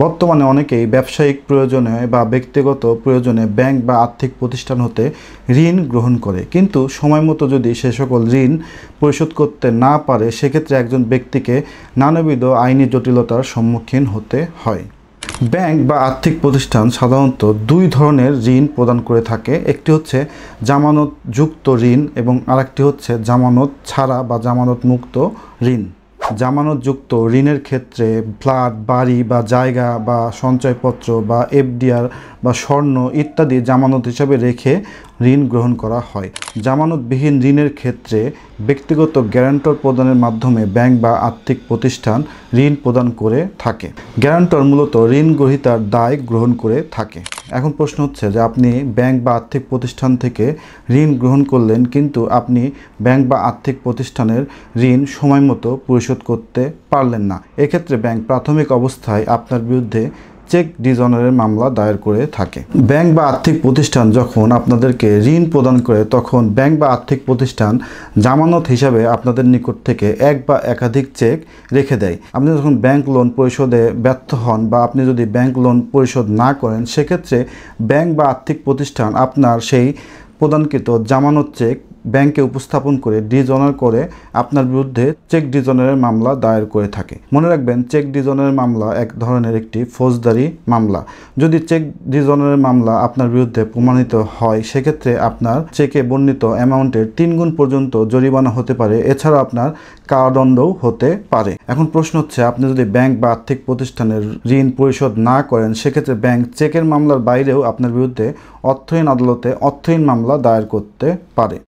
বর্তমানে অনেকেই ব্যবসায়িক প্রয়োজনে বা ব্যক্তিগত প্রয়োজনে ব্যাংক বা আর্থিক প্রতিষ্ঠান হতে ঋণ গ্রহণ করে, কিন্তু সময়মতো যদি সে সকল ঋণ পরিশোধ করতে না পারে সেক্ষেত্রে একজন ব্যক্তিকে নানাবিধ আইনি জটিলতার সম্মুখীন হতে হয়। ব্যাংক বা আর্থিক প্রতিষ্ঠান সাধারণত দুই ধরনের ঋণ প্রদান করে থাকে। একটি হচ্ছে জামানতযুক্ত ঋণ এবং আরেকটি হচ্ছে জামানত ছাড়া বা জামানত মুক্ত ঋণ। জামানতযুক্ত ঋণের ক্ষেত্রে ফ্ল্যাট, বাড়ি বা জায়গা বা সঞ্চয়পত্র বা এফডিআর বা স্বর্ণ ইত্যাদি জামানত হিসাবে রেখে ঋণ গ্রহণ করা হয়। জামানতবিহীন ঋণের ক্ষেত্রে ব্যক্তিগত গ্যারান্টর প্রদানের মাধ্যমে ব্যাংক বা আর্থিক প্রতিষ্ঠান ঋণ প্রদান করে থাকে। গ্যারান্টর মূলত ঋণ গ্রহীতার দায় গ্রহণ করে থাকে। এখন প্রশ্ন হচ্ছে যে আপনি ব্যাংক বা আর্থিক প্রতিষ্ঠান থেকে ঋণ গ্রহণ করলেন, কিন্তু আপনি ব্যাংক বা আর্থিক প্রতিষ্ঠানের ঋণ সময়মতো পরিশোধ করতে পারলেন না। এক্ষেত্রে ব্যাংক প্রাথমিক অবস্থায় আপনার বিরুদ্ধে চেক ডিজনারের মামলা দায়ের করে থাকে। ব্যাংক বা আর্থিক প্রতিষ্ঠান যখন আপনাদেরকে ঋণ প্রদান করে তখন ব্যাংক বা আর্থিক প্রতিষ্ঠান জামানত হিসাবে আপনাদের নিকট থেকে এক বা একাধিক চেক রেখে দেয়। আপনি যখন ব্যাংক লোন পরিশোধে ব্যর্থ হন বা আপনি যদি ব্যাংক লোন পরিশোধ না করেন সেক্ষেত্রে ব্যাংক বা আর্থিক প্রতিষ্ঠান আপনার সেই প্রদানকৃত জামানত চেক ব্যাংকে উপস্থাপন করে ডিজনার করে আপনার বিরুদ্ধে চেক ডিজনারের মামলা দায়ের করে থাকে। মনে রাখবেন, চেক ডিজনারের মামলা এক ধরনের একটি ফৌজদারি মামলা। যদি চেক ডিজনারের মামলা আপনার বিরুদ্ধে প্রমাণিত হয় সেক্ষেত্রে আপনার চেকে বর্ণিত অ্যামাউন্টের 3 গুণ পর্যন্ত জরিমানা হতে পারে, এছাড়া আপনার কারাদণ্ডও হতে পারে। এখন প্রশ্ন হচ্ছে, আপনি যদি ব্যাংক বা আর্থিক প্রতিষ্ঠানের ঋণ পরিশোধ না করেন সেক্ষেত্রে ব্যাংক চেকের মামলার বাইরেও আপনার বিরুদ্ধে অর্থহীন আদালতে অর্থহীন মামলা দায়ের করতে পারে।